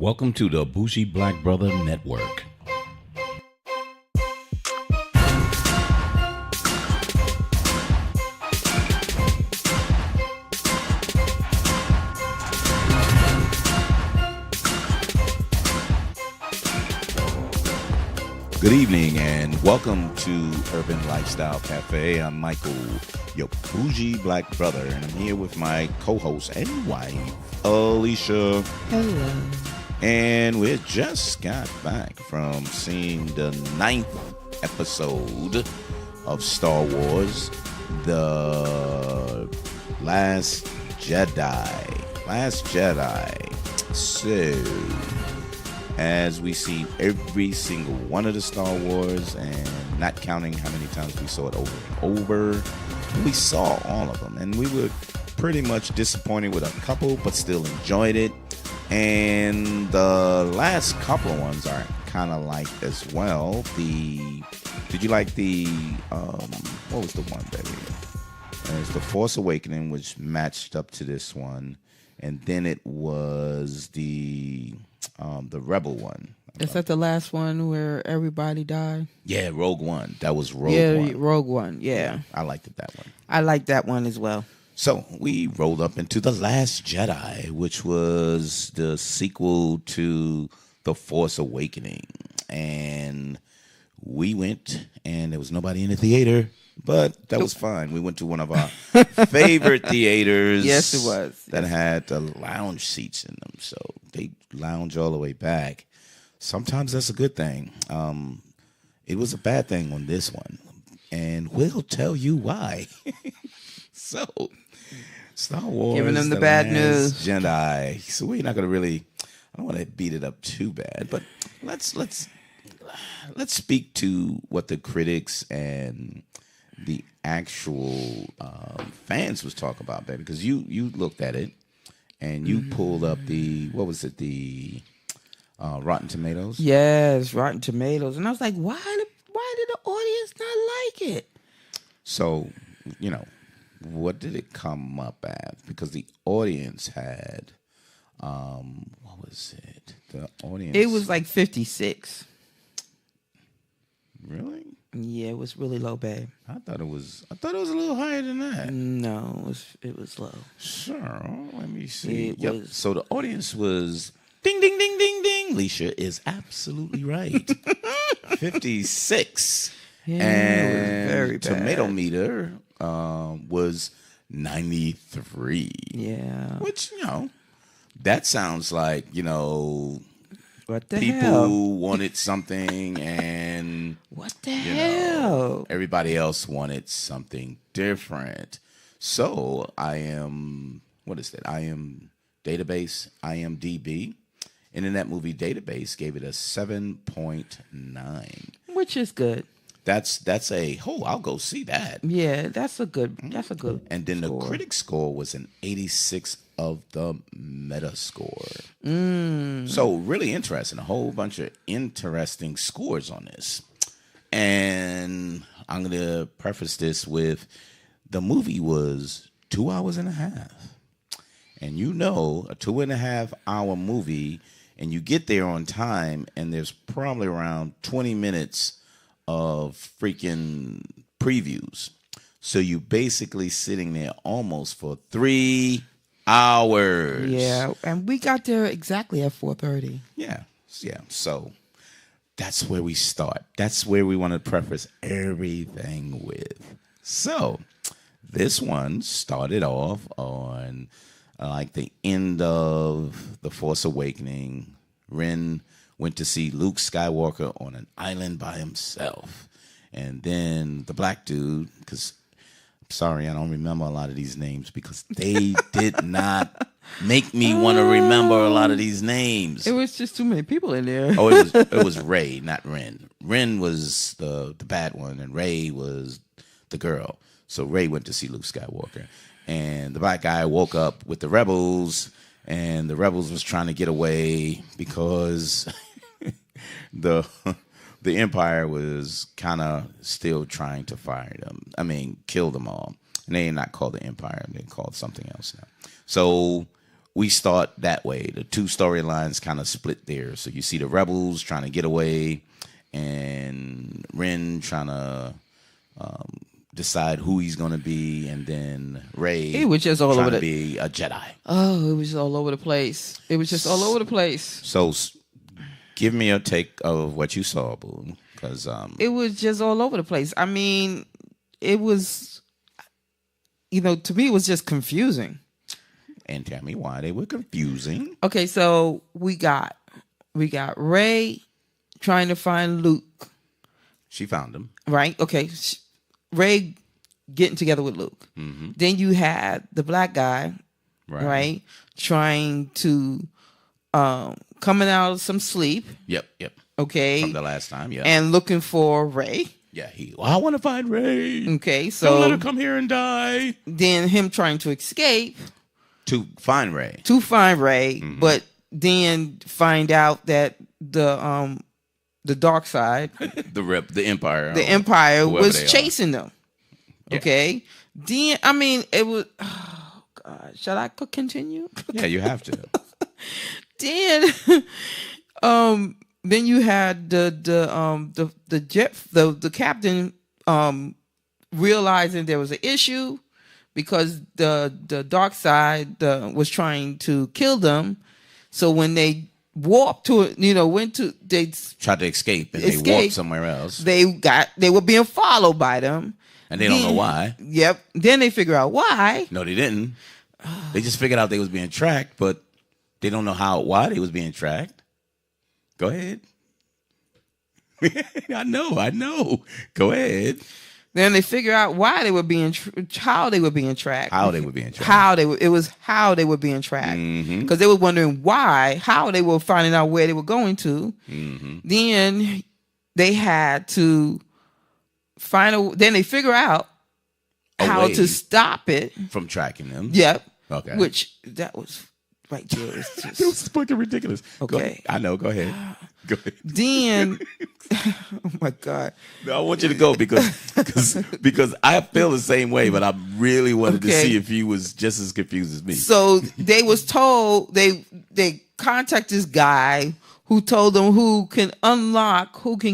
Welcome to the Bougie Black Brother Network. Good evening and welcome to Urban Lifestyle Cafe. I'm Michael, your bougie black brother, and I'm here with my co-host and wife, Alicia. Hello. And we just got back from seeing the 9th episode of Star Wars, The Last Jedi. So, as we see every single one of the Star Wars, and not counting how many times we saw it over and over, we saw all of them, and we were pretty much disappointed with a couple, but still enjoyed it. And the last couple of ones are kind of like as well. Did you like the what was the one, baby? It's the Force Awakening, which matched up to this one, and then it was the Rebel one. Is that the last one where everybody died? Yeah, Rogue One. That was Rogue One. Yeah, Rogue One. Yeah, I liked it, that one. I like that one as well. So we rolled up into The Last Jedi, which was the sequel to The Force Awakening. And we went, and there was nobody in the theater, but that was fine. We went to one of our favorite theaters. Yes, it was. That had the lounge seats in them. So they lounge all the way back. Sometimes that's a good thing. It was a bad thing on this one. And we'll tell you why. So, Star Wars, giving them the bad news. Jedi. So we're not going to really. I don't want to beat it up too bad, but let's speak to what the critics and the actual fans was talking about, baby. Because you looked at it and you pulled up the the Rotten Tomatoes. Yes, Rotten Tomatoes, and I was like, why did the audience not like it? So what did it come up at? Because the audience had, what was it? The audience. It was like 56. Really? Yeah, it was really low, babe. I thought it was a little higher than that. No, it was low. Sure. Let me see. It was. So the audience was ding, ding, ding, ding, ding. Alicia is absolutely right. 56. Yeah, and it was very bad. Tomato meter was 93. Yeah. Which, that sounds like, What the people hell? wanted something and What the hell? everybody else wanted something different. So I am IMDb. Internet Movie Database gave it a 7.9. Which is good. That's I'll go see that. Yeah, that's a good. And then score. the critic score was an 86 of the Metascore. So really interesting. A whole bunch of interesting scores on this. And I'm going to preface this with the movie was 2 hours and a half. And a 2.5 hour movie, and you get there on time, and there's probably around 20 minutes of freaking previews. So you basically sitting there almost for 3 hours. Yeah, and we got there exactly at 4:30. Yeah. So that's where we start. That's where we want to preface everything with. So this one started off on like the end of The Force Awakening. Ren went to see Luke Skywalker on an island by himself. And then the black dude, because I'm sorry, I don't remember a lot of these names because they did not make me want to remember a lot of these names. It was just too many people in there. Oh, it was Rey, not Ren. Ren was the bad one, and Rey was the girl. So Rey went to see Luke Skywalker. And the black guy woke up with the rebels, and the rebels was trying to get away because the Empire was kind of still trying to kill them all. And they ain't not called the Empire. They're called something else now. So we start that way. The two storylines kind of split there. So you see the rebels trying to get away, and Ren trying to decide who he's going to be, and then Rey. It was just all over to be a Jedi. Oh, it was all over the place. It was just all over the place. So, give me your take of what you saw, Boo, because it was just all over the place. I mean, it was, to me, it was just confusing. And tell me why they were confusing. Okay, so we got Rey trying to find Luke. She found him. Right? Okay. Rey getting together with Luke. Mm-hmm. Then you had the black guy, right? Trying to coming out of some sleep. Yep. Okay. From the last time, yeah. And looking for Rey. Yeah, I want to find Rey. Okay, so don't let her come here and die. Then him trying to escape. To find Rey. Mm-hmm. But then find out that the dark side, the Empire was chasing them. Yeah. Okay. Then it was. Oh God, shall I continue? Yeah, you have to. Then you had the captain realizing there was an issue because the dark side was trying to kill them. So when they warped to it, they tried to escape and they warped somewhere else. They were being followed by them. And they don't know why. Yep. Then they figure out why. No, they didn't. They just figured out they was being tracked, but they don't know why they was being tracked. Go ahead. I know. Go ahead. Then they figure out why they were being how they were being tracked. How they were being tracked. How they were being tracked. Because they were wondering how they were finding out where they were going to. Mm-hmm. Then they had to then they figure out how to stop it from tracking them. Yep. Okay. Which that was right there. It was fucking ridiculous. Okay. I know. Go ahead. Then, oh my God! No, I want you to go because I feel the same way, but I really wanted to see if he was just as confused as me. So they was told they contact this guy who told them who can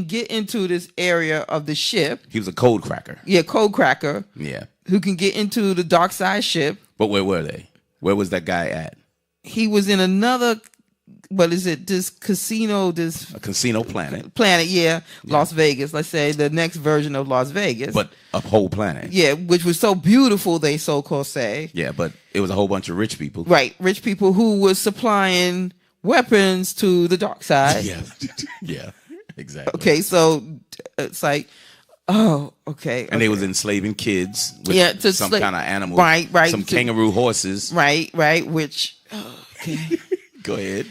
get into this area of the ship. He was a code cracker. Yeah, code cracker. Yeah. Who can get into the dark side ship. But where were they? Where was that guy at? He was in another, what is it? This casino, a casino planet. Yeah. Las Vegas. Let's say the next version of Las Vegas. But a whole planet. Yeah, which was so beautiful, they so-called say. Yeah, but it was a whole bunch of rich people. Right, rich people who was supplying weapons to the dark side. Yeah, exactly. Okay, so it's like, oh, okay. And they was enslaving kids with some kind of animal. Right. Some kangaroo horses. Right, which, okay. Go ahead.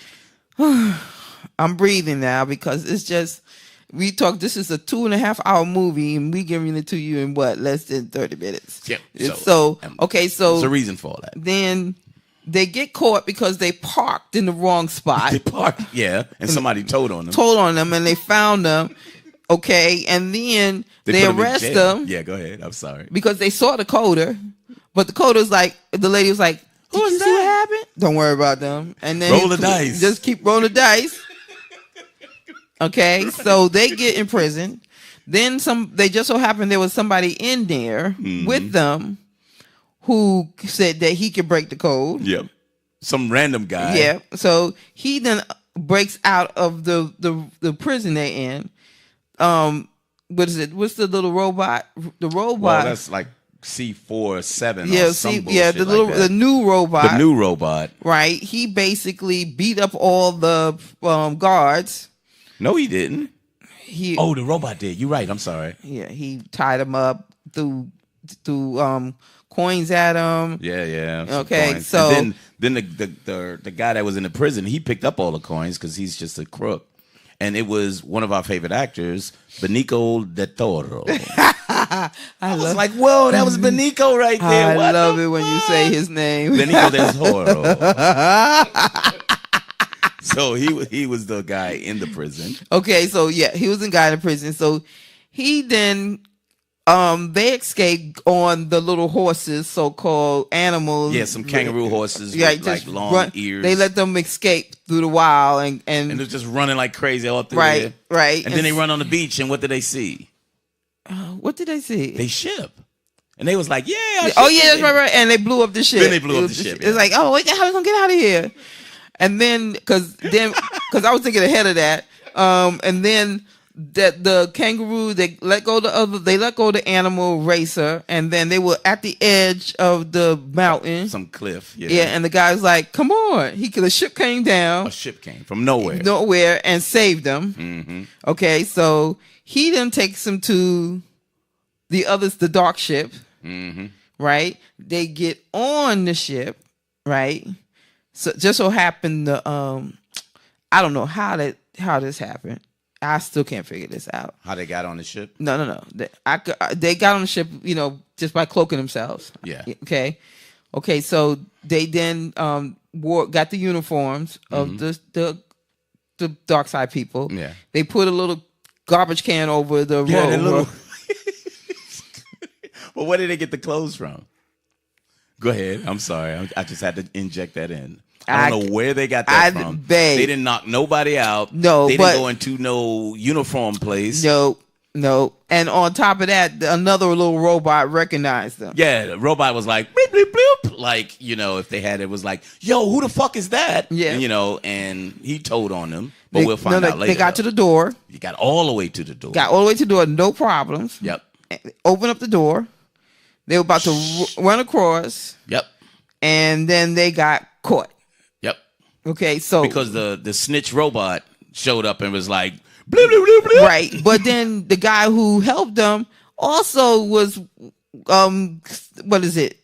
I'm breathing now because it's just, this is a 2.5 hour movie and we giving it to you in less than 30 minutes. Yep. So there's a reason for all that. Then they get caught because they parked in the wrong spot. They parked, and somebody told on them. And they found them. Okay, and then they arrest them. Yeah, go ahead. I'm sorry. Because they saw the coder, but the coder's like, the lady was like, "Who is that? What happened? Don't worry about them." And then roll the dice. Just keep rolling the dice. Okay, so they get in prison. Then they just so happened there was somebody in there with them who said that he could break the code. Yep. Some random guy. Yeah. So he then breaks out of the prison they're in. What is it? What's the little robot? The robot. Well, that's like C47. Yeah, or some bullshit the new robot. The new robot. Right. He basically beat up all the guards. No, he didn't. The robot did. You're right. I'm sorry. Yeah, he tied him up, threw coins at him. Yeah. Okay, so and then the guy that was in the prison, he picked up all the coins because he's just a crook. And it was one of our favorite actors, Benicio del Toro. I was like, whoa, that was Benicio right there. I love it when you say his name. Benicio del Toro. So he was the guy in the prison. Okay, so yeah, he was the guy in the prison. So he then They escaped on the little horses, so-called animals. Yeah, some kangaroo horses Yeah, with like long ears. They let them escape through the wild, and they're just running like crazy all through right, there. right. And then they run on the beach, and what did they see? What did they see? They ship. And they was like, yeah. Oh, yeah, that's right. And they blew up the ship. Then they blew up the ship. It's like, oh, wait, how are we going to get out of here? And then, because I was thinking ahead of that, and then that the kangaroo, they let go of the animal racer, and then they were at the edge of the mountain. Some cliff. Yeah, and the guy's like, come on. The ship came down. A ship came from nowhere. And saved them. Mm-hmm. Okay, so he then takes them to the dark ship. Mm-hmm. Right? They get on the ship, right? So just so happened I don't know how this happened. I still can't figure this out. How they got on the ship? No. They got on the ship, just by cloaking themselves. Yeah. Okay. So they then got the uniforms of the dark side people. Yeah. They put a little garbage can over the road. Well, where did they get the clothes from? Go ahead. I'm sorry. I just had to inject that in. I don't know where they got that from. They didn't knock nobody out. No, they didn't go into no uniform place. No. And on top of that, another little robot recognized them. Yeah, the robot was like, bleep, bleep, bleep. Like, if they had it was like, yo, who the fuck is that? Yeah. And, and he told on them. But we'll find out later. They got to the door. You got all the way to the door. No problems. Yep. Open up the door. They were about to run across. Yep. And then they got caught. Yep. Okay, so because the snitch robot showed up and was like, bleep, bleep, bleep, bleep. Right. But then the guy who helped them also was what is it?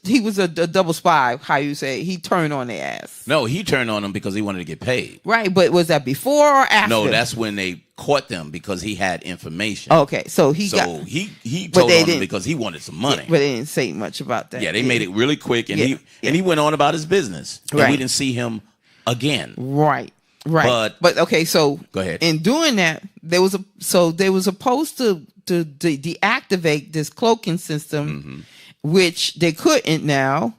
He was a double spy, how you say. He turned on their ass. No, he turned on them because he wanted to get paid. Right, but was that before or after? No, that's when they caught them because he had information. Okay, so he told on them because he wanted some money. But they didn't say much about that. Yeah, they made it really quick, and he went on about his business. And right. We didn't see him again. Right. But okay, so go ahead. In doing that, they was supposed to deactivate this cloaking system, which they couldn't now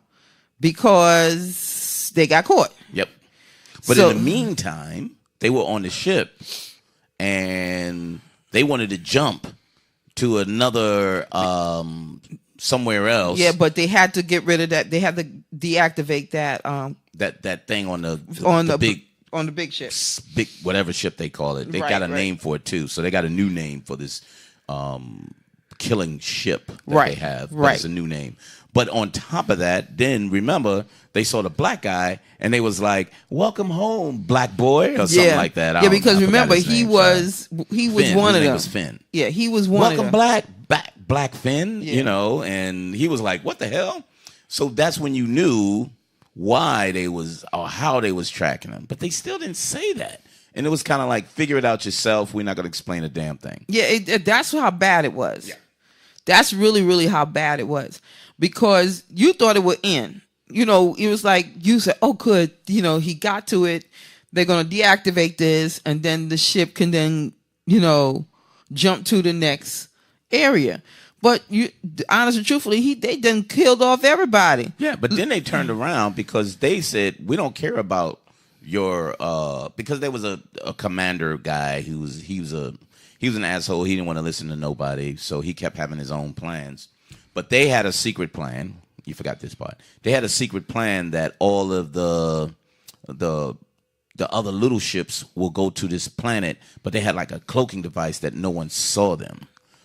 because they got caught. Yep. But in the meantime, they were on the ship and they wanted to jump to another somewhere else. Yeah, but they had to get rid of that. They had to deactivate that that thing on the big ship. Big whatever ship they call it. They got a name for it too. So they got a new name for this killing ship that they have. But it's a new name. But on top of that, then remember they saw the black guy and they was like, "Welcome home, black boy," or something like that. Because remember he was one of them. His name was Finn. Yeah, he was one. Welcome, black Finn. Yeah. And he was like, "What the hell?" So that's when you knew why they was or how they was tracking him. But they still didn't say that. And it was kind of like, figure it out yourself. We're not going to explain a damn thing. Yeah, that's how bad it was. Yeah. That's really, really how bad it was. Because you thought it would end. It was like, you said, oh, good. He got to it. They're going to deactivate this. And then the ship can then, jump to the next area. But honestly, truthfully, they done killed off everybody. Yeah, but then they turned around because they said, we don't care about your because there was a commander guy he was an asshole. He didn't want to listen to nobody, so he kept having his own plans. But they had a secret plan. You forgot this part. They had a secret plan that all of the other little ships will go to this planet, but they had like a cloaking device that no one saw them.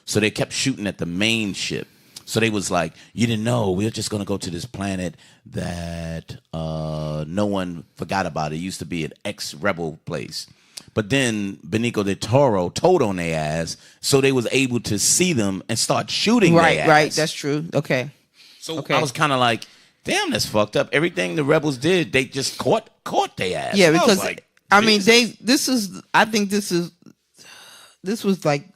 So they kept shooting at the main ship. So they was like, you didn't know, we're just going to go to this planet that no one forgot about. It used to be an ex-rebel place. But then Benicio del Toro told on their ass, so they was able to see them and start shooting their ass. Right, that's true. Okay. So I was kind of like, damn, that's fucked up. Everything the rebels did, they just caught their ass. Yeah, because, this was like,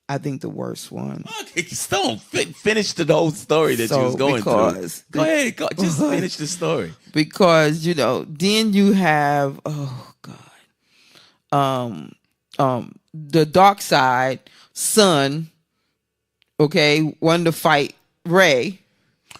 I think the worst one. Okay, Stone, finish the whole story that you was going through. Go ahead, just finish the story. Because, then you have, the dark side son, okay, wanted to fight Rey.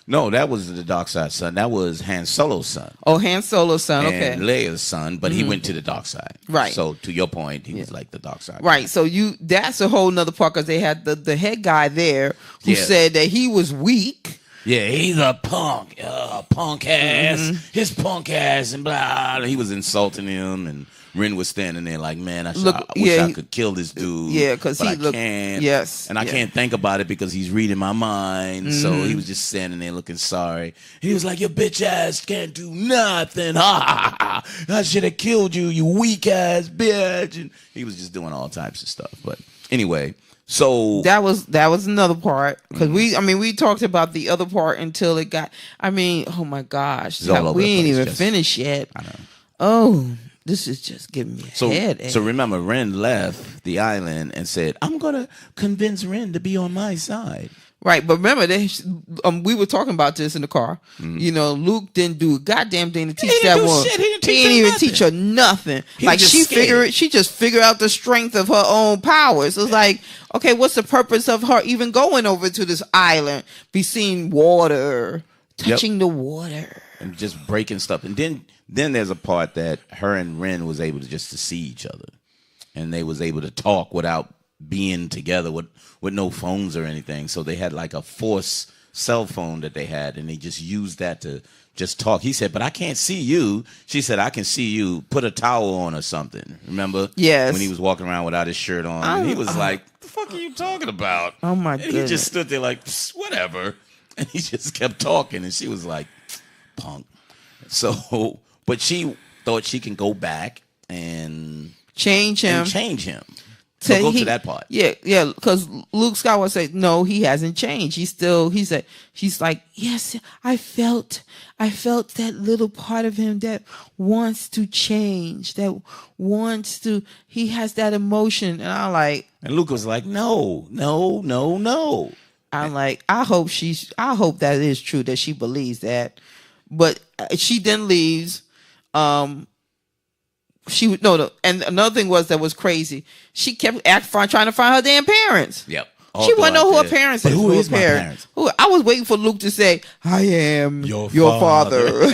No, that was the dark side son. That was Han Solo's son. Oh, Han Solo's son. Okay, and Leia's son, but he went to the dark side. Right. So to your point, he was like the dark side. Right. So that's a whole nother part because they had the head guy there who said that he was weak. Yeah, he's a punk ass, his punk ass, and blah. He was insulting him, and Ren was standing there like, man, I wish I could kill this dude. Yeah, because I can't. Yes, and I can't think about it because he's reading my mind. So he was just standing there looking sorry. He was like, your bitch ass can't do nothing. Ha ha ha! I should have killed you, you weak ass bitch. And he was just doing all types of stuff. But anyway. So that was another part because we talked about the other part until it got. Oh my gosh, we ain't even finished yet. I know. Oh, this is just giving me a headache. So remember, Ren left the island and said, "I'm gonna convince Ren to be on my side." Right, but remember, we were talking about this in the car. You know, Luke didn't do a goddamn thing to teach that woman. He didn't even teach her nothing. Like she just figured out the strength of her own powers. It was like, okay, what's the purpose of her even going over to this island, be seeing water, touching the water, and just breaking stuff? And then there's a part that her and Ren was able to see each other, and they was able to talk without being together with no phones or anything. So they had like a force cell phone that they had, and they just used that to just talk. He said, but I can't see you. She said, I can see you. Put a towel on or something. Remember? Yes. When he was walking around without his shirt on. And he was like, what the fuck are you talking about? Oh my goodness. He just stood there like, whatever. And he just kept talking. And she was like, punk. So, but she thought she can go back and change him. So go to that part. Yeah, because Luke Skywalker said, no, he hasn't changed. She's like, yes, I felt that little part of him that wants to change, he has that emotion. And I'm like. And Luke was like, no. I'm like, I hope that is true, that she believes that. But she then leaves. And another thing that was crazy. She kept trying to find her damn parents. Yep. She want to know who her parents is. Who is my parents? I was waiting for Luke to say, "I am your father."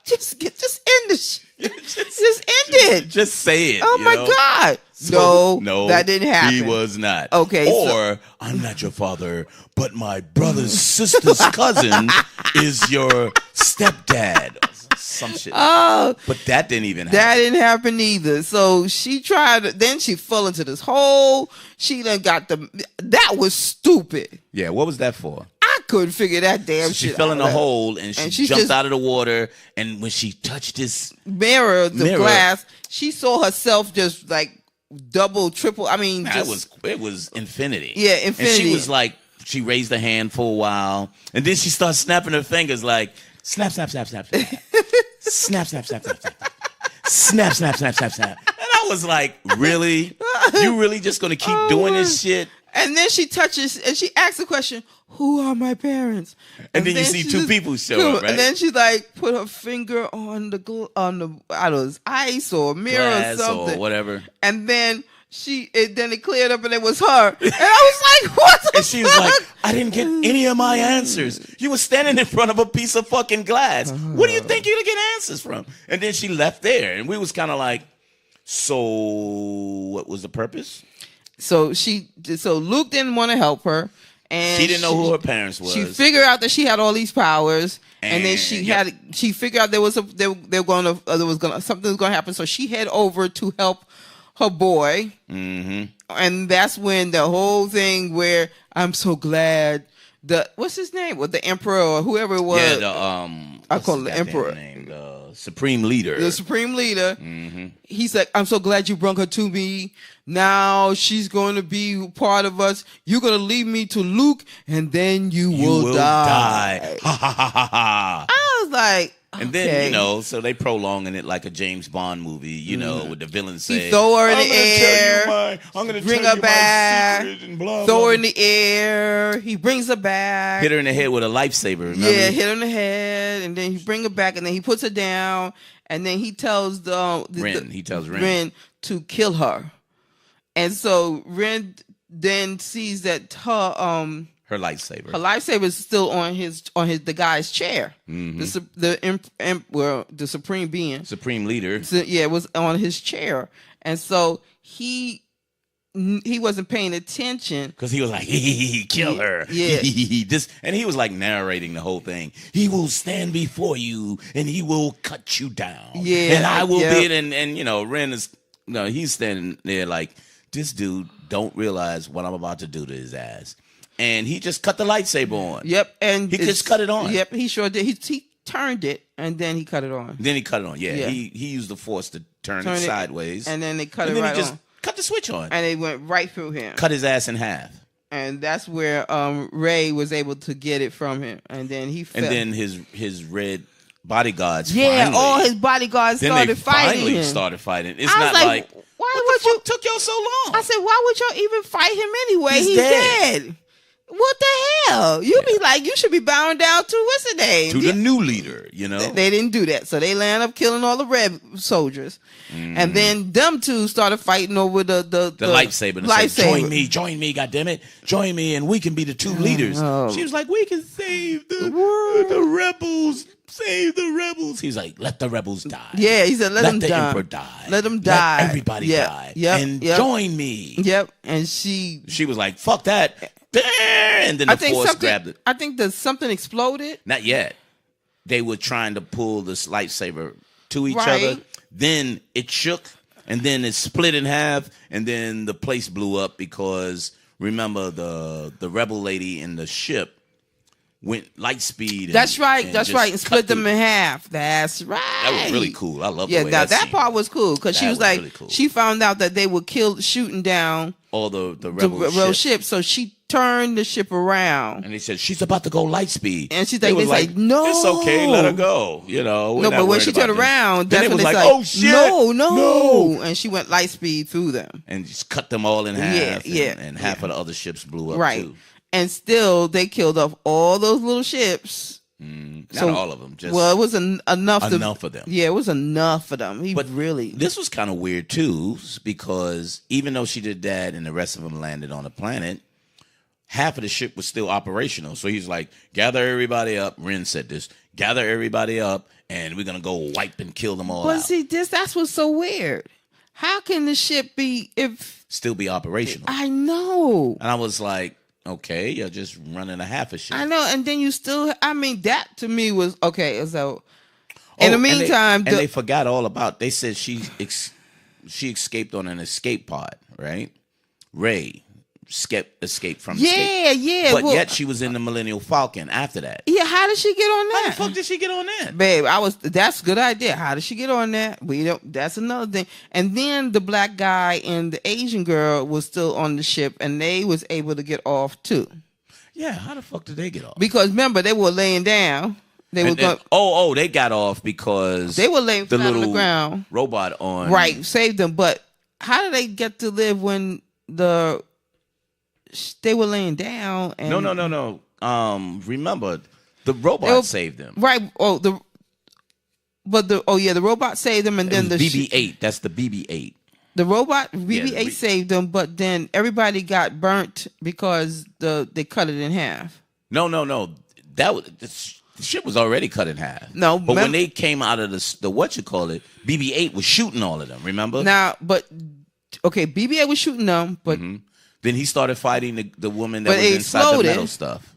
just end this. Just end it. Just say it. Oh my God. So, no, that didn't happen. He was not. Okay. Or I'm not your father, but my brother's sister's cousin is your stepdad. Some shit. Oh, but that didn't even happen. That didn't happen either. So she tried. Then she fell into this hole. She then got that was stupid. Yeah, what was that for? I couldn't figure that damn shit. She fell in the hole and she jumped out of the water. And when she touched this mirror, glass, she saw herself just like double, triple. It was infinity. Yeah, infinity. And she was like, she raised her hand for a while, and then she started snapping her fingers like. Snap, snap, snap, snap, snap. Snap, snap, snap, snap, snap. Snap, snap, snap, snap, snap. And I was like, really? You really just going to keep doing this shit? And then she touches, and she asks the question, who are my parents? And then you see two people show up, right? And then she like put her finger on the I don't know, ice or mirror glass or something. Or whatever. And then then it cleared up and it was her. And I was like, what the And she was like, I didn't get any of my answers. You were standing in front of a piece of fucking glass. What do you think you're going to get answers from? And then she left there. And we was kind of like, so what was the purpose? So Luke didn't want to help her. And she didn't know who her parents was. She figured out that she had all these powers. And then she figured out something was going to happen. So she head over to help her boy. Mm-hmm. And that's when the whole thing where I'm so glad what's his name? Well, the emperor or whoever it was. Yeah, I call it the emperor. Name, the supreme leader. The supreme leader. Mm-hmm. He's like, I'm so glad you brought her to me. Now she's going to be part of us. You're going to lead me to Luke, and then you will die. Ha ha ha ha ha. I was like, and then, so they prolonging it like a James Bond movie, with the villain saying, he throw her in the air, I'm going to bring her back, throw her in the air, he brings her back. Hit her in the head with a lifesaver, remember? Yeah, hit her in the head, and then he bring her back, and then he puts her down, and then he tells Ren to kill her. And so Ren then sees that her lightsaber. Her lightsaber is still on the guy's chair. The supreme being, supreme leader. So, yeah, was on his chair, and so he wasn't paying attention because he was like, kill her. Yeah, and he was like narrating the whole thing. He will stand before you and he will cut you down. Yeah, and I will be it. And Ren is he's standing there like, this dude don't realize what I'm about to do to his ass. And he just cut the lightsaber on. Yep, and he just cut it on. Yep, he sure did. He turned it and then he cut it on. Then he cut it on. Yeah. He used the force to turn it sideways, and then they cut it right on. Cut the switch on, and it went right through him. Cut his ass in half, and that's where Rey was able to get it from him. And then he fell. And then his red bodyguards. Yeah, all his bodyguards started fighting him. Started fighting. It's not like why would you took y'all so long? I said, why would y'all even fight him anyway? He's dead. What the hell? You be like, you should be bowing down to what's the name? To the new leader, They didn't do that. So they land up killing all the red soldiers. And then them two started fighting over the lightsaber. Said, join me, goddammit. Join me and we can be the two leaders. She was like, we can save the rebels. Save the rebels. He's like, let the rebels die. Yeah, he said, let them die. Let the emperor die. Let them die. Let everybody die. And join me. Yep. And she was like, fuck that. And then the force grabbed it. I think that something exploded. Not yet. They were trying to pull this lightsaber to each other. Then it shook, and then it split in half, and then the place blew up because remember the rebel lady in the ship went light speed. That's right. And split them in half. That's right. That was really cool. I love the way that part was cool because she was like, really cool. She found out that they were shooting down all the rebel ships, so she turned the ship around. And they said, she's about to go light speed. And she's like, no. It's okay, let her go. No, but when she turned around, then it was like, oh shit. No. And she went light speed through them. And just cut them all in half. And half of the other ships blew up too. And still, they killed off all those little ships. Not all of them. Just it was enough of them. Yeah, it was enough for them. This was kind of weird too, because even though she did that and the rest of them landed on the planet, half of the ship was still operational. So he's like, gather everybody up. Ren said this. Gather everybody up, and we're going to go wipe and kill them all out. But see, that's what's so weird. How can the ship still be operational? I know. And I was like, okay, you're just running a half a ship. I know. And then you still, that to me was, okay, so in the meantime. And they forgot all about, they said she escaped on an escape pod, right? Rey escaped from escape. Yeah. But yet she was in the Millennial Falcon after that. Yeah, how did she get on that? How the fuck did she get on that? Babe, that's a good idea. How did she get on that? That's another thing. And then the black guy and the Asian girl was still on the ship and they was able to get off too. Yeah, how the fuck did they get off? Because remember, they were laying down. They got off because they were laying flat on the ground. Robot on. Right, saved them. But how did they get to live when they were laying down? And No. Remember, the robot saved them. Right. The robot saved them, and then the BB-8. That's the BB-8. The robot BB-8 saved them, but then everybody got burnt because they cut it in half. No. The ship was already cut in half. No, but when they came out of the BB-8 was shooting all of them. Remember? BB-8 was shooting them, but. Mm-hmm. Then he started fighting the woman that was inside the metal stuff.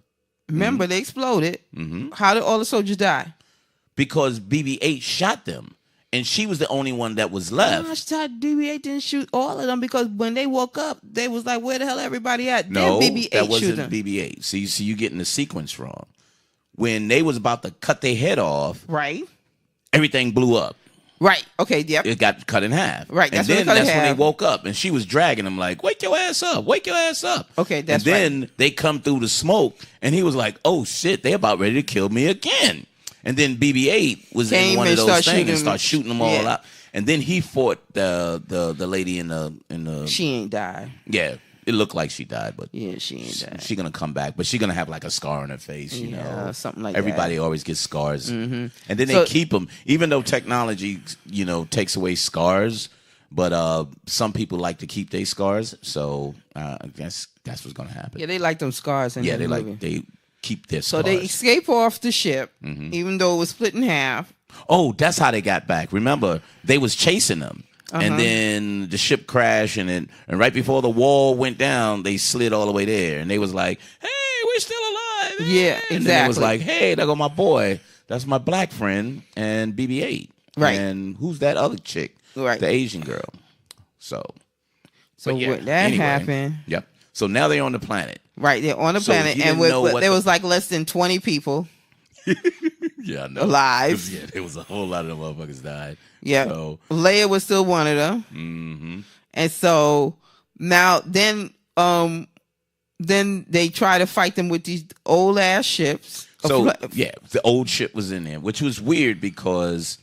Remember, they exploded. Mm-hmm. How did all the soldiers die? Because BB-8 shot them. And she was the only one that was left. Gosh, BB-8 didn't shoot all of them because when they woke up, they was like, where the hell everybody at? No, then BB-8 that wasn't BB-8. See, you're getting the sequence wrong. When they was about to cut their head off, right, everything blew up. Right. Okay. Yep. It got cut in half. Right. That's when they woke up, and she was dragging him like, "Wake your ass up! Wake your ass up!" Okay. That's right. And then they come through the smoke, and he was like, "Oh shit! They about ready to kill me again." And then BB-8 was in one of those things and started shooting them all out. And then he fought the lady in the. She ain't died. Yeah. It looked like she died, but yeah, she ain't died. She's gonna come back, but she's gonna have like a scar on her face, you know, something like Everybody that. always gets scars, mm-hmm. And then they keep them, even though technology, takes away scars. But some people like to keep their scars, so I guess that's what's gonna happen. Yeah, they like them scars. In the movie. They keep their scars. So they escape off the ship, even though it was split in half. Oh, that's how they got back. Remember, they was chasing them. And then the ship crashed, and right before the wall went down, they slid all the way there. And they was like, hey, we're still alive. Yeah, exactly. And then it was like, hey, there go my boy. That's my black friend and BB-8. Right. And who's that other chick? Right. The Asian girl. So yeah, when that happened. Yep. So now they're on the planet. Right, they're on the planet. And there was like less than 20 people. Yeah, I know. Alive. Yeah, there was a whole lot of them motherfuckers died. Yeah. So. Leia was still one of them. Mm-hmm. And so now then they try to fight them with these old ass ships. So yeah, the old ship was in there, which was weird because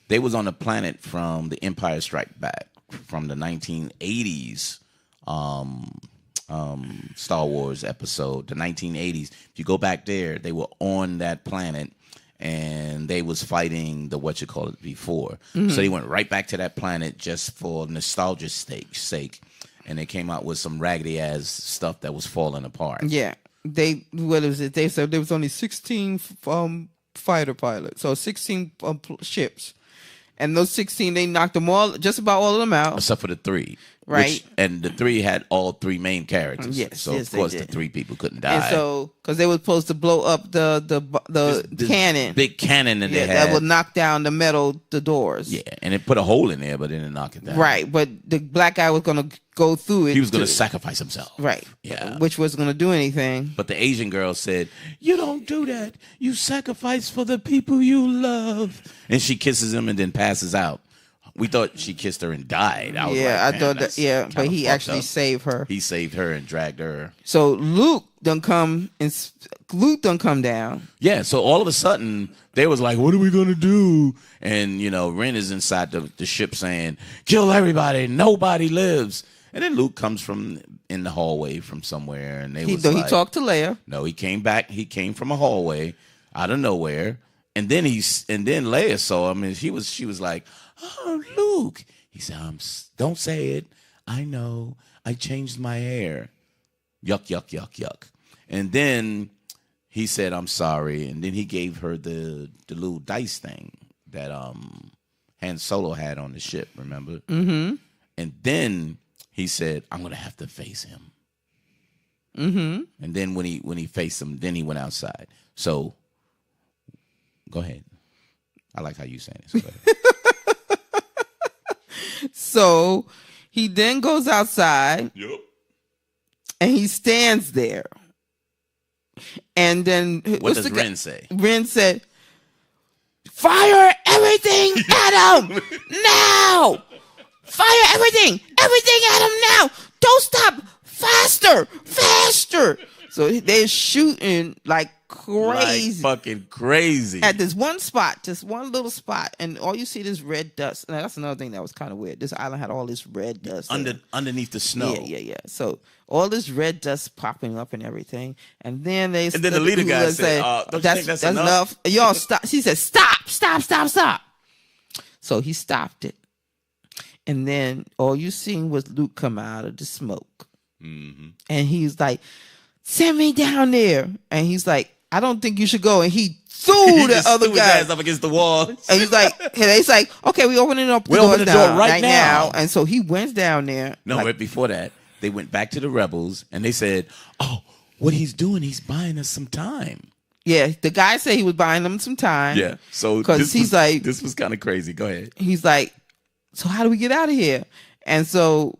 they was on a planet from the Empire Strike Back from the 1980s Star Wars episode, the 1980s. If you go back there, they were on that planet and they was fighting the before. So they went right back to that planet just for nostalgia's sake, and they came out with some raggedy ass stuff that was falling apart. Yeah. They said there was only 16 fighter pilots, so 16 ships. And those 16, they knocked them just about all of them out. Except for the 3. Right. And the 3 had all 3 main characters. Yes. So, of course, the 3 people couldn't die. And so, because they were supposed to blow up the cannon. Big cannon that they had. That would knock down the doors. Yeah, and it put a hole in there, but it didn't knock it down. Right, but the black guy was going to go through it. He was going to sacrifice himself. Right. Yeah. Which wasn't going to do anything. But the Asian girl said, you don't do that. You sacrifice for the people you love. And she kisses him and then passes out. We thought she kissed her and died. I thought that. Yeah, but he actually saved her. He saved her and dragged her. So Luke done come down. Yeah. So all of a sudden they was like, "What are we gonna do?" And Ren is inside the ship saying, "Kill everybody. Nobody lives." And then Luke comes from in the hallway from somewhere, and he talked to Leia. No, he came back. He came from a hallway out of nowhere, and then Leia saw him, and she was like, "Oh, Luke." He said, "Don't say it. I know. I changed my hair. Yuck, yuck, yuck, yuck." And then he said, "I'm sorry." And then he gave her the little dice thing that Han Solo had on the ship, remember? Mm-hmm. And then he said, "I'm going to have to face him." Mm-hmm. And then when he faced him, then he went outside. So, go ahead. I like how you saying it. So go ahead. So he then goes outside. Yep. And he stands there. And then what does Ren say? Ren said, "Fire everything at him now! Fire everything at him now! Don't stop! Faster! So they're shooting like crazy. Like fucking crazy. At this one spot, just one little spot, and all you see is red dust. Now, that's another thing that was kind of weird. This island had all this red dust. Underneath the snow. Yeah. So all this red dust popping up and everything. And then the leader guy said, don't you think that's enough? Y'all stop. She said, stop. So he stopped it. And then all you seen was Luke come out of the smoke. Mm-hmm. And he's like, "Send me down there." And he's like, "I don't think you should go." And he threw the other guy up against the wall. And he's like, "Okay, we're opening up the door right now." And so he went down there. No, right before that, they went back to the rebels and they said, "Oh, what he's doing, he's buying us some time." Yeah, the guy said he was buying them some time. Yeah, so because this was kind of crazy. Go ahead. He's like, "So how do we get out of here?" And so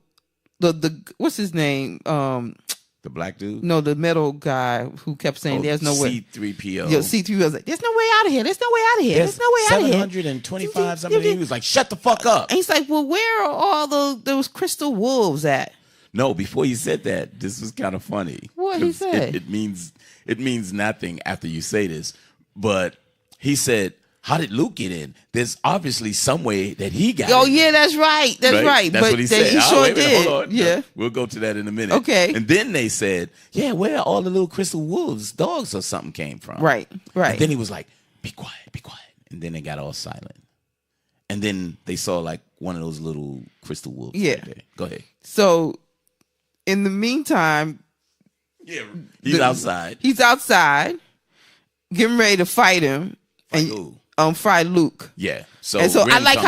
the what's his name? The black dude? No, the metal guy who kept saying there's no way. C-3PO. Yeah, C-3PO was like, "There's no way out of here. There's no way out of here. There's no way out of here." 725 something. He was like, "Shut the fuck up." And he's like, "Well, where are all those crystal wolves at?" No, before he said that, this was kind of funny. What he said? It means nothing after you say this. But he said, "How did Luke get in? There's obviously some way that he got in." Oh, yeah, that's right. That's right. That's what he said. He sure wait, did. Hold on. Yeah. We'll go to that in a minute. Okay. And then they said, "Yeah, where all the little crystal wolves, dogs or something came from?" Right. And then he was like, be quiet. And then they got all silent. And then they saw like one of those little crystal wolves. Yeah. Right there. Go ahead. So in the meantime, he's outside. He's outside, getting ready to fight him. Fight Luke. Yeah. So Ren I like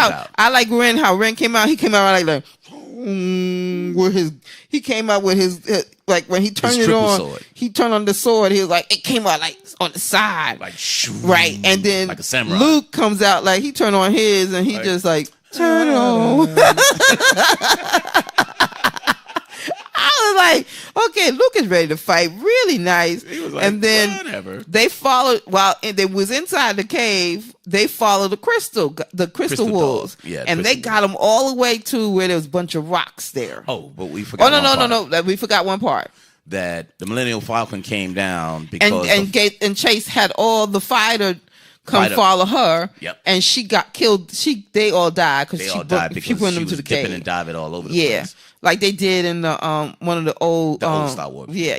how Ren came out. He came out like with his. He came out with his like when he turned it on. Sword. He turned on the sword. He was like it came out like on the side, like shoo, right. And then like a samurai. Luke comes out like he turned on his, and he just like turn on. I was like, okay, Luke is ready to fight. Really nice. He was like, and then whatever. They followed while they was inside the cave. They followed the crystal wolves. Yeah, and they got them all the way to where there was a bunch of rocks there. Oh, but we forgot. No. We forgot one part. That the Millennium Falcon came down because and Chase had all the fighter follow her. Yep. And she got killed. They all died because she put them to the cave and diving all over the place. Like they did in the one of the old Star Wars. Yeah.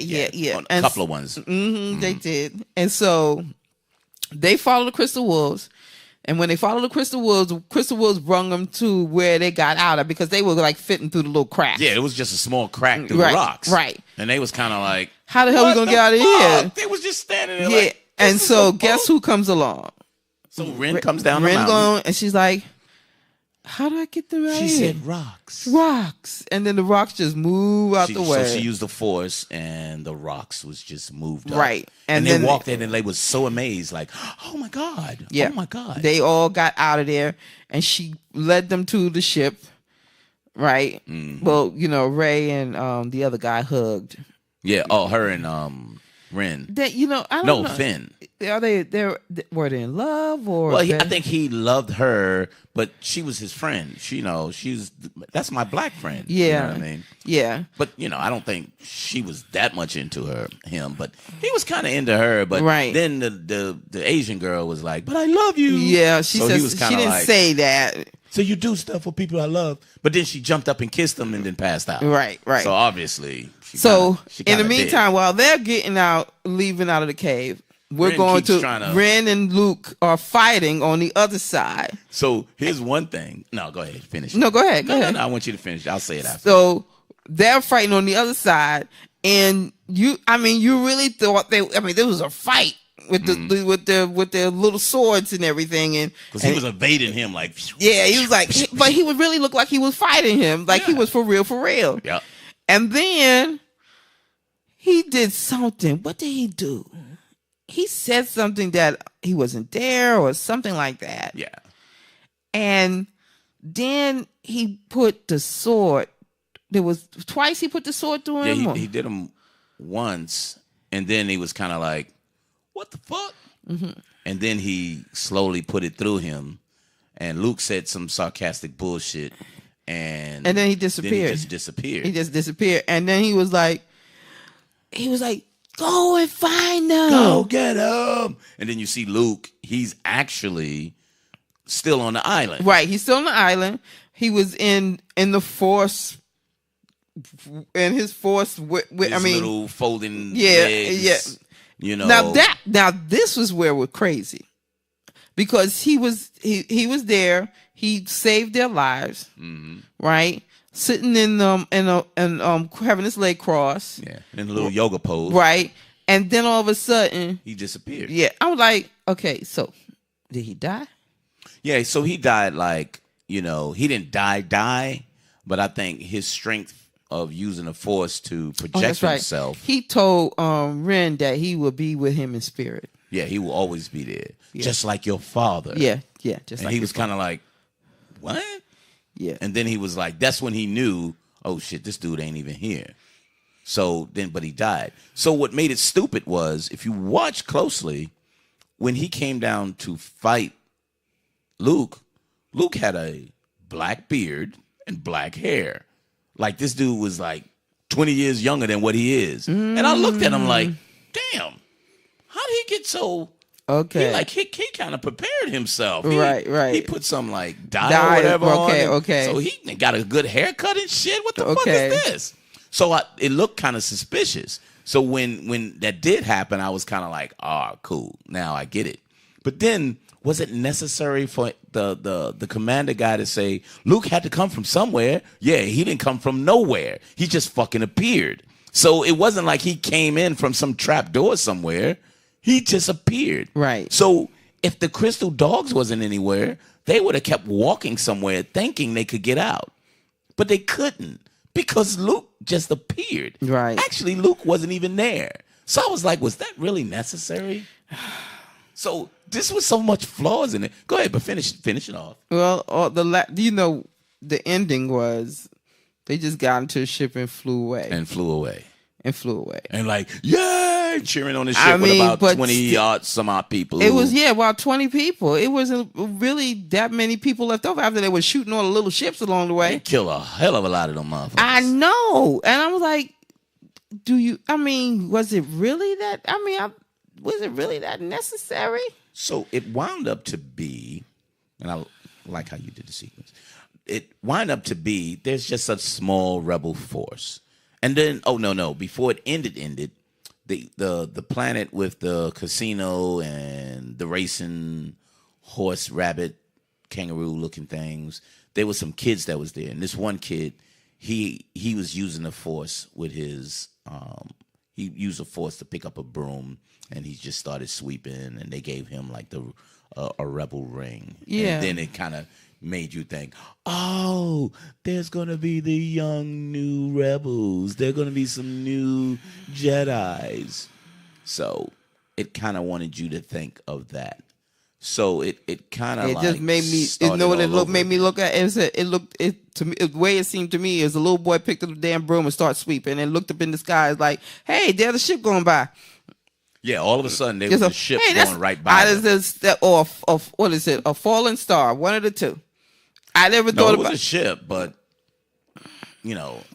A couple of ones. They did. And so they followed the Crystal Wolves. And when they followed the Crystal Wolves brung them to where they got out of because they were like fitting through the little crack. Yeah, it was just a small crack through the rocks. Right. And they was kind of like, how the hell are we gonna get out of here? They was just standing there like, and so guess who comes along? So Ren comes down the mountain. And she's like, how do I get them out She here? said rocks. Rocks. And then the rocks just move out the way. So she used the force and the rocks was just moved up. Right. And they walked in and they was so amazed, like, oh my God. Yeah. Oh my God. They all got out of there and she led them to the ship. Right. Mm-hmm. Well, Rey and the other guy hugged. Yeah. Oh, her and Ren. That I don't know. Finn. Were they in love or? Well, I think he loved her, but she was his friend. That's my black friend. Yeah, you know what I mean. Yeah, but I don't think she was that much into him. But he was kind of into her. But then the Asian girl was like, "But I love you." Yeah, she didn't say that. So you do stuff for people I love, but then she jumped up and kissed him and then passed out. Right. So obviously, in the meantime, while they're leaving out of the cave, Ren and Luke are fighting on the other side. So here's one thing. No, go ahead, finish. No, go ahead. No, I want you to finish. I'll say it after. So they're fighting on the other side, and you really thought there was a fight. With their little swords and everything, and because he was evading him like he was like, but he would really look like he was fighting him, like he was for real. Yeah. And then he did something. What did he do? He said something that he wasn't there or something like that. Yeah. And then he put the sword. There was twice he put the sword through him. Yeah, he did him once, and then he was kind of like, what the fuck? Mm-hmm. And then he slowly put it through him, and Luke said some sarcastic bullshit, and then he disappeared. He just disappeared. And then he was like, go and find them. Go get him. And then you see Luke. He's actually still on the island. Right. He's still on the island. He was in the Force. And his Force. Little folding legs. Now this was where we're crazy, because he was there. He saved their lives, right? Sitting in having his leg crossed, in a little yoga pose, right? And then all of a sudden he disappeared. Yeah, I was like, okay, so did he die? Yeah, so he died like he didn't die, but I think his strength of using the force to project himself. He told Ren that he will be with him in spirit. Yeah, he will always be there, just like your father. Yeah, and he was kind of like, what? Yeah, and then he was like, that's when he knew, oh shit, this dude ain't even here. So then, but he died. So what made it stupid was, if you watch closely, when he came down to fight Luke had a black beard and black hair. Like, this dude was like 20 years younger than what he is. And I looked at him like, damn, how did he get so... Okay. He kind of prepared himself. Right. He put some like dye or whatever on him. Okay. So he got a good haircut and shit. What the fuck is this? So it looked kind of suspicious. So when that did happen, I was kind of like, cool. Now I get it. But then was it necessary for the commander guy to say Luke had to come from somewhere? Yeah, he didn't come from nowhere. He just fucking appeared. So it wasn't like he came in from some trap door somewhere. He just appeared. Right. So if the crystal dogs wasn't anywhere, they would have kept walking somewhere thinking they could get out. But they couldn't because Luke just appeared. Right. Actually, Luke wasn't even there. So I was like, was that really necessary? So this was so much flaws in it. Go ahead, but finish it off. Well, the ending was they just got into a ship and flew away. And like, yay, cheering on the ship with about 20 some odd people. It was, about 20 people. It wasn't really that many people left over after they were shooting all the little ships along the way. They kill a hell of a lot of them motherfuckers. I know. And I was like, was it really that? Was it really that necessary? So it wound up to be, and I like how you did the sequence. It wound up to be, there's just a small rebel force. And then, before it ended, the planet with the casino and the racing horse, rabbit, kangaroo looking things, there was some kids that was there. And this one kid, he was using the force with his, he used a force to pick up a broom, and he just started sweeping, and they gave him like a rebel ring. Yeah. And then it kind of made you think, oh, there's going to be the young new rebels. There are going to be some new Jedis. So it kind of wanted you to think of that. So it kind of just made me, made me look at it. To me, the way it seemed to me is a little boy picked up the damn broom and started sweeping and looked up in the sky like, hey, there's a ship going by. Yeah, all of a sudden there was a ship going right by them. Or what is it? A falling star, one of the two. I never thought about it. Was a ship, but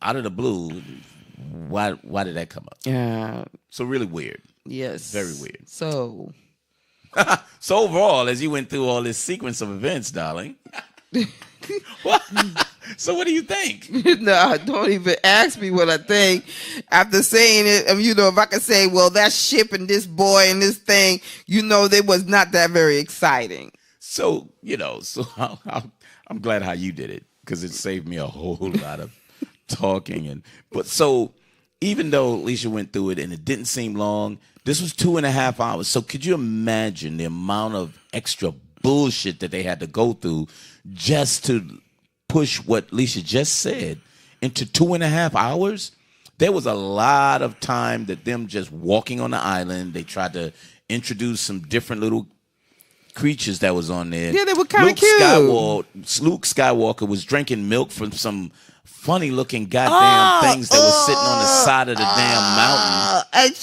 out of the blue, why did that come up? Yeah. So really weird. Yes. Very weird. So overall, as you went through all this sequence of events, darling. So what do you think? No, don't even ask me what I think. After saying it, if I could say, well, that ship and this boy and this thing, they was not that very exciting. So, I'm glad how you did it because it saved me a whole lot of talking. But so even though Alicia went through it and it didn't seem long, this was 2.5 hours. So could you imagine the amount of extra bullshit that they had to go through just to push what Alicia just said into 2.5 hours? There was a lot of time that them just walking on the island. They tried to introduce some different little creatures that was on there. Yeah, they were kind of cute. Luke Skywalker was drinking milk from some funny looking goddamn things that was sitting on the side of the damn mountain. And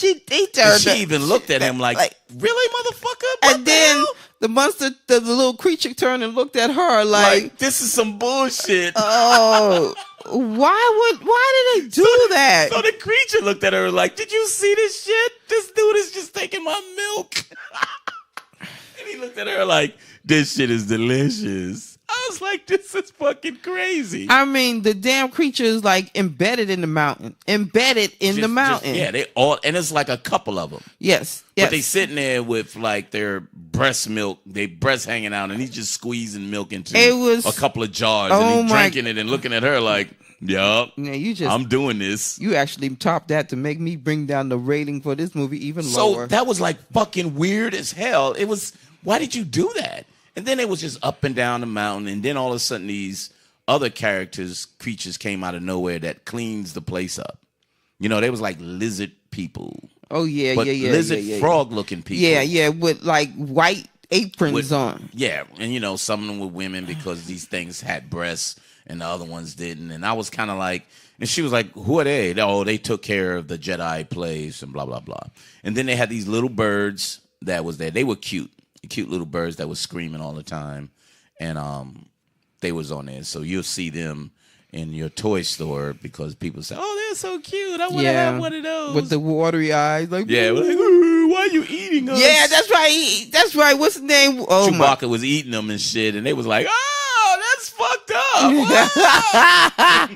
she even looked at him like really, motherfucker? And then the monster, the little creature turned and looked at her like this is some bullshit. Oh, why did they do that? So the creature looked at her like, did you see this shit? This dude is just taking my milk. And he looked at her like, this shit is delicious. I was like, this is fucking crazy. The damn creature is like embedded in the mountain. Yeah, they all, and it's like a couple of them. Yes. But they sitting there with like their breast milk, they breast hanging out, and he's just squeezing milk into a couple of jars, and he's drinking it and looking at her like, yup, I'm doing this. You actually topped that to make me bring down the rating for this movie even So lower. that was like fucking weird as hell. It was, why did you do that? And then it was just up and down the mountain, and then all of a sudden these other creatures came out of nowhere that cleans the place up. They was like lizard people. Oh yeah, lizard frog looking people. Yeah, with like white aprons on. Yeah, and some of them were women because these things had breasts and the other ones didn't. And I was kind of like, and she was like, who are they? Oh, they took care of the Jedi place and blah, blah, blah. And then they had these little birds that was there. They were cute little birds that was screaming all the time. And they was on there. So you'll see them in your toy store because people say, oh, they're so cute. I want to have one of those. With the watery eyes. Like, yeah, like, why are you eating us? Yeah, that's right. That's right. What's the name? Oh, Chewbacca was eating them and shit. And they was like, oh, that's fucked up.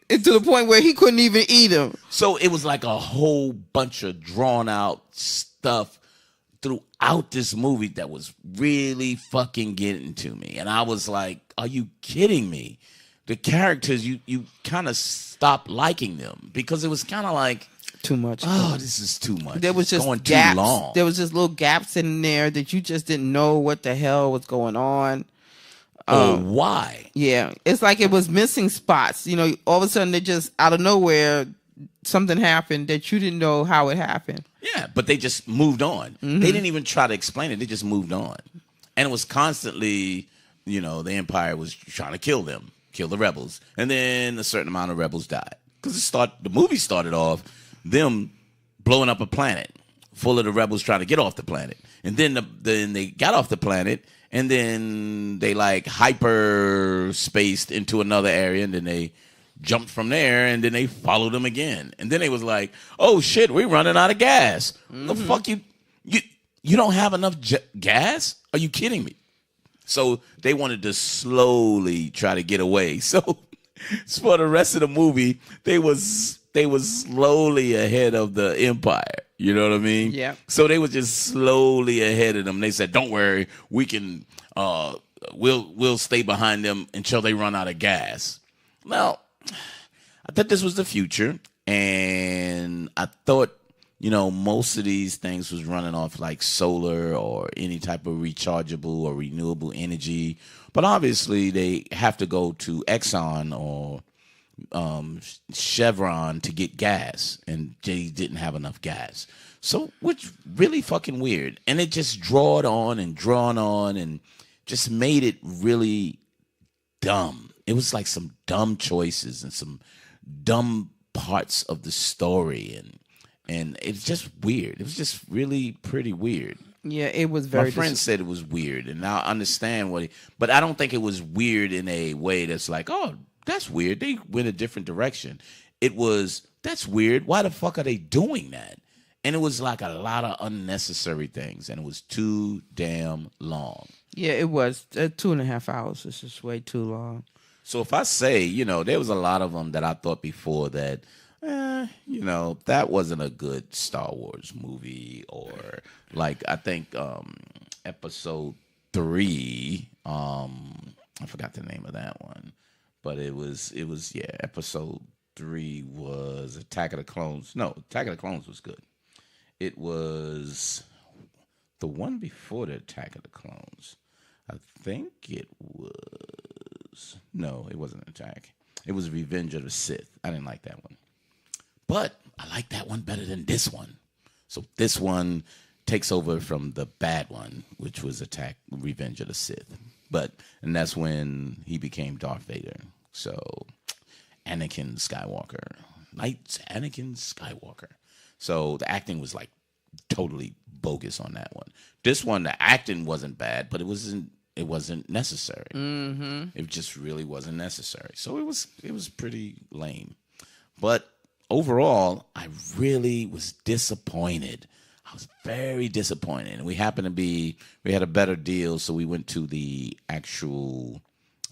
To the point where he couldn't even eat them. So it was like a whole bunch of drawn out stuff throughout this movie that was really fucking getting to me. And I was like, are you kidding me? The characters, you kind of stopped liking them because it was kind of like, too much. Oh, this is too much. There was just going gaps. too long. There was just little gaps in there that you just didn't know what the hell was going on. Or why? Yeah. It's like it was missing spots. You know, all of a sudden they just out of nowhere something happened that you didn't know how it happened. Yeah, but they just moved on. Mm-hmm. They didn't even try to explain it. They just moved on. And it was constantly, you know, the Empire was trying to kill them, kill the rebels. And then a certain amount of rebels died. Because the movie started off them blowing up a planet full of the rebels trying to get off the planet. And then they got off the planet, and then they like hyper spaced into another area, and then they jumped from there, and then they followed them again. And then they was like, oh shit, we're running out of gas. Mm-hmm. The fuck you don't have enough gas? Are you kidding me? So they wanted to slowly try to get away. So for the rest of the movie, they was slowly ahead of the Empire. You know what I mean? Yeah. So they was just slowly ahead of them. They said, don't worry, we can we'll stay behind them until they run out of gas. Well, I thought this was the future, and I thought, you know, most of these things was running off like solar or any type of rechargeable or renewable energy. But obviously they have to go to Exxon or Chevron to get gas, and they didn't have enough gas. So, which really fucking weird. And it just drawn on and just made it really dumb. It was like some dumb choices and some dumb parts of the story, and it's just weird. It was just really pretty weird. Yeah, it was very. My friend said it was weird, and I understand but I don't think it was weird in a way that's like, oh, that's weird. They went a different direction. It was, that's weird. Why the fuck are they doing that? And it was like a lot of unnecessary things, and it was too damn long. Yeah, it was 2.5 hours. This is way too long. So if I say, you know, there was a lot of them that I thought before that, you know, that wasn't a good Star Wars movie, or like I think episode 3, I forgot the name of that one, but it was episode 3 was Attack of the Clones. No, Attack of the Clones was good. It was the one before the Attack of the Clones. I think it was... No, it wasn't Attack. It was Revenge of the Sith. I didn't like that one. But I like that one better than this one. So this one takes over from the bad one, which was Revenge of the Sith. And that's when he became Darth Vader. So Anakin Skywalker. Knights Anakin Skywalker. So the acting was like totally bogus on that one. This one, the acting wasn't bad, but it wasn't necessary. Mm-hmm. It just really wasn't necessary. So it was pretty lame. But overall, I really was disappointed. I was very disappointed. And we had a better deal, so we went to the actual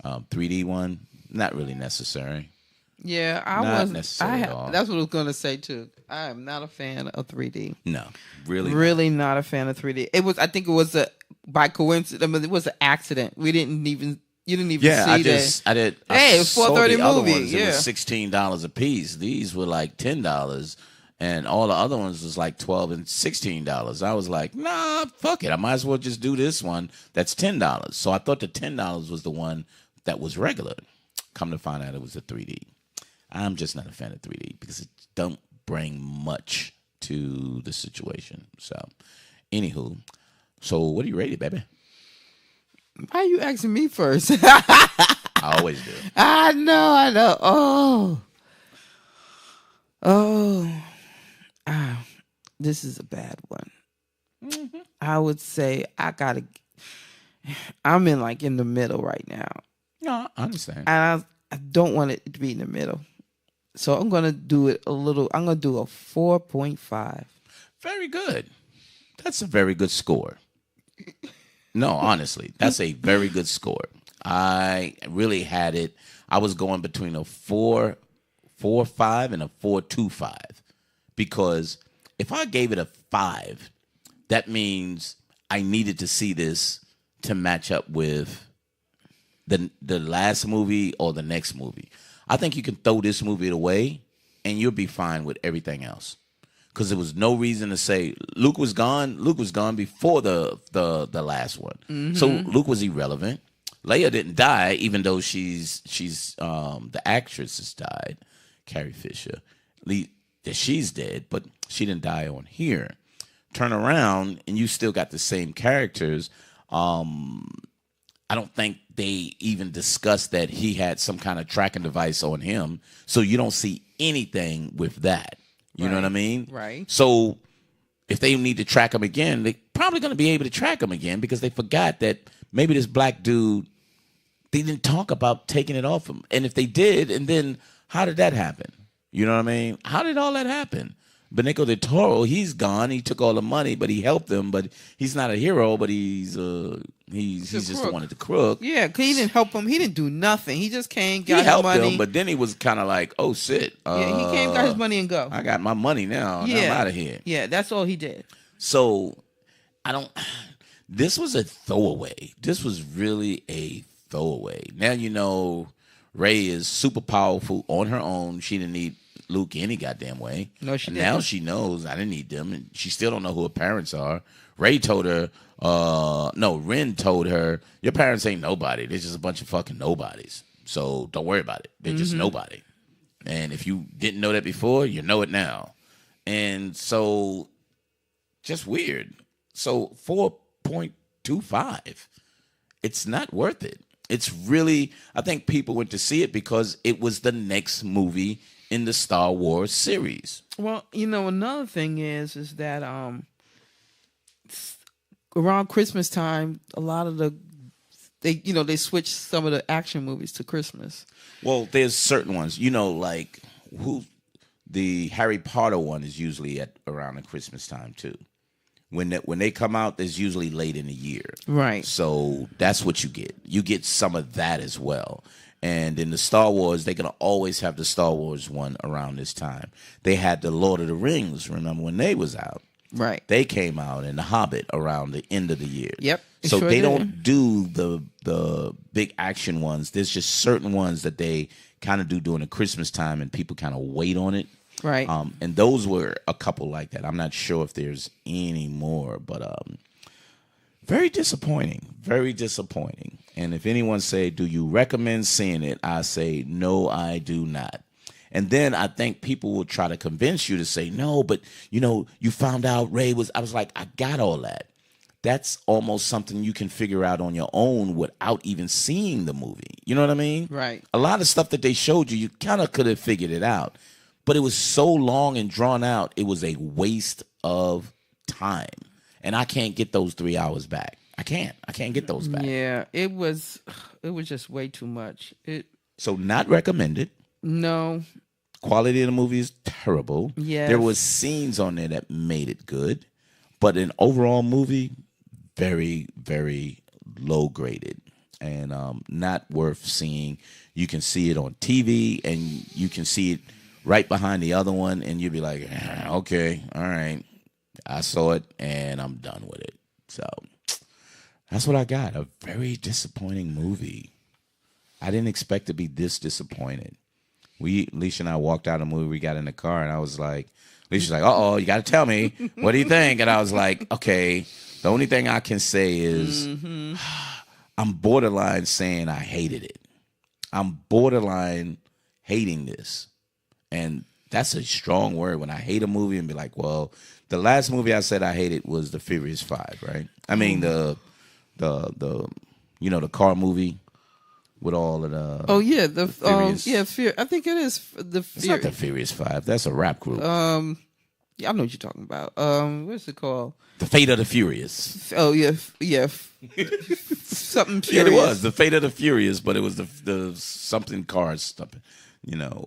3D one. Not really necessary. Yeah, Not necessary at all. That's what I was going to say too. I am not a fan of 3D. No, really, really not a fan of 3D. I think it was by coincidence. I mean, it was an accident. You didn't even see that. I did. Hey, it was $4.30 movie. Ones, yeah, it was $16 a piece. These were like $10, and all the other ones was like $12 and $16. I was like, nah, fuck it. I might as well just do this one. That's $10. So I thought the $10 was the one that was regular. Come to find out, it was a 3D. I'm just not a fan of 3D because it don't bring much to the situation. So, anywho, so what are you rated, baby? Why are you asking me first? I always do. I know. This is a bad one. Mm-hmm. I would say I'm in the middle right now. No, I understand. And I don't want it to be in the middle. So I'm going to do it I'm going to do a 4.5. Very good. That's a very good score. No, honestly, that's a very good score. I really had it. I was going between a 4.5 and a 4.25, because if I gave it a 5, that means I needed to see this to match up with the last movie or the next movie. I think you can throw this movie away and you'll be fine with everything else. Because there was no reason to say Luke was gone. Luke was gone before the last one. Mm-hmm. So Luke was irrelevant. Leia didn't die, even though she's the actress has died, Carrie Fisher. That she's dead, but she didn't die on here. Turn around and you still got the same characters. I don't think they even discussed that he had some kind of tracking device on him, so you don't see anything with that. You know what I mean? Right. So if they need to track him again, they're probably going to be able to track him again because they forgot that maybe this black dude, they didn't talk about taking it off him. And if they did, and then how did that happen? You know what I mean? How did all that happen? Benicio del Toro, he's gone. He took all the money, but he helped them. But he's not a hero. But he's just the one at the crook. Yeah, because he didn't help him. He didn't do nothing. He just came, got his money. He helped them, but then he was kind of like, "Oh shit!" Yeah, he came, got his money, and go. I got my money now. Yeah, I'm out of here. Yeah, that's all he did. So I don't. This was a throwaway. This was really a throwaway. Now you know Rey is super powerful on her own. She didn't need Luke any goddamn way. No, she didn't. Now she knows I didn't need them, and she still don't know who her parents are. Rey told her, Ren told her, your parents ain't nobody. They're just a bunch of fucking nobodies. So don't worry about it. They're just nobody. And if you didn't know that before, you know it now. And so, just weird. So 4.25, it's not worth it. It's really, I think people went to see it because it was the next movie in the Star Wars series. Well, another thing is that around Christmas time, a lot of they switched some of the action movies to Christmas. Well, there's certain ones, like the Harry Potter one is usually at around the Christmas time too. When they come out, it's usually late in the year. Right. So that's what you get. You get some of that as well. And in the Star Wars, they're going to always have the Star Wars one around this time. They had the Lord of the Rings, remember, when they was out. Right. They came out, and the Hobbit around the end of the year. Yep. So they don't do the big action ones. There's just certain ones that they kind of do during the Christmas time, and people kind of wait on it. Right. And those were a couple like that. I'm not sure if there's any more, but very disappointing. Very disappointing. And if anyone say, do you recommend seeing it? I say, no, I do not. And then I think people will try to convince you to say, no, but, you found out Rey was, I was like, I got all that. That's almost something you can figure out on your own without even seeing the movie. You know what I mean? Right. A lot of stuff that they showed you, you kind of could have figured it out. But it was so long and drawn out, it was a waste of time. And I can't get those 3 hours back. I can't get those back. Yeah, it was just way too much. So not recommended. No. Quality of the movie is terrible. Yes. There was scenes on there that made it good. But an overall movie, very, very low graded. And not worth seeing. You can see it on TV and you can see it right behind the other one. And you'll be like, okay, all right. I saw it and I'm done with it. So that's what I got. A very disappointing movie. I didn't expect to be this disappointed. Alicia and I walked out of the movie. We got in the car, and I was like, Alicia's like, uh-oh, you got to tell me. What do you think? And I was like, okay, the only thing I can say is I'm borderline saying I hated it. I'm borderline hating this. And that's a strong word when I hate a movie and be like, well, the last movie I said I hated was The Furious 5, right? I mean, the car movie with all of the... Oh, yeah. Furious. I think it is the... It's not The Furious 5. That's a rap group. Yeah, I know what you're talking about. What's it called? The Fate of the Furious. Oh, yeah. Something Furious. Yeah, it was. The Fate of the Furious, but it was the something cars stuff,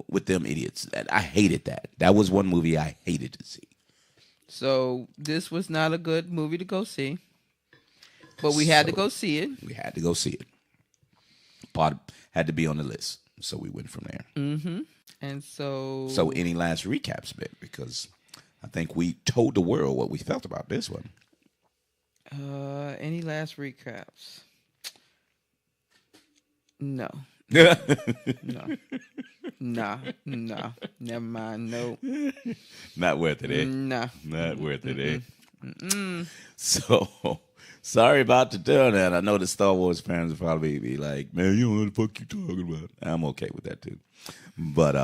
with them idiots. I hated that. That was one movie I hated to see. So this was not a good movie to go see. But we had to go see it. We had to go see it. Part had to be on the list. So we went from there. Mm-hmm. And so... So any last recaps, bit? Because I think we told the world what we felt about this one. Any last recaps? No. No. Nah. Never mind. No. Not worth it, eh? Nah. Not worth it, eh? So, sorry about the doing that. I know the Star Wars fans will probably be like, man, you know what the fuck you talking about. I'm okay with that, too. But,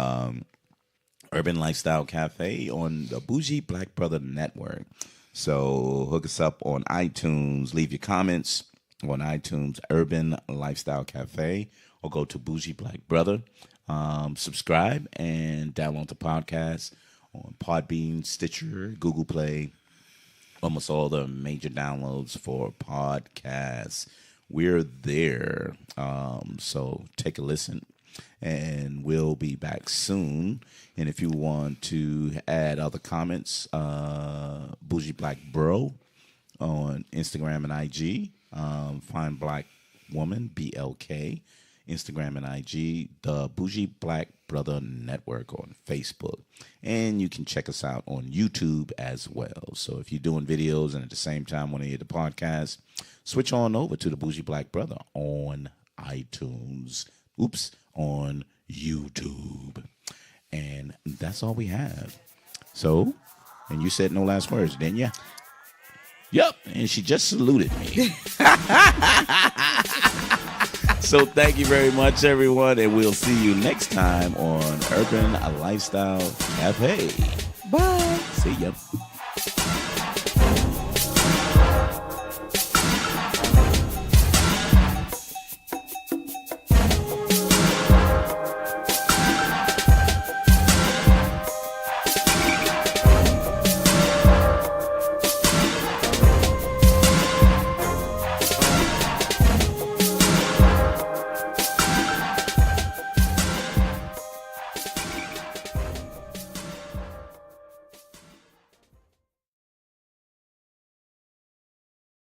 Urban Lifestyle Cafe on the Bougie Black Brother Network. So hook us up on iTunes. Leave your comments on iTunes, Urban Lifestyle Cafe, or go to Bougie Black Brother. Subscribe and download the podcast on Podbean, Stitcher, Google Play, almost all the major downloads for podcasts. We're there. So take a listen. And we'll be back soon. And if you want to add other comments, Bougie Black Bro on Instagram and IG. Find Black Woman, BLK, Instagram and IG. The Bougie Black Brother Network on Facebook. And you can check us out on YouTube as well. So if you're doing videos and at the same time want to hear the podcast, switch on over to the Bougie Black Brother on iTunes. On YouTube. And that's all we have. So, and you said no last words, didn't you? Yep. And she just saluted me. So thank you very much, everyone. And we'll see you next time on Urban Lifestyle Cafe. Bye. See ya.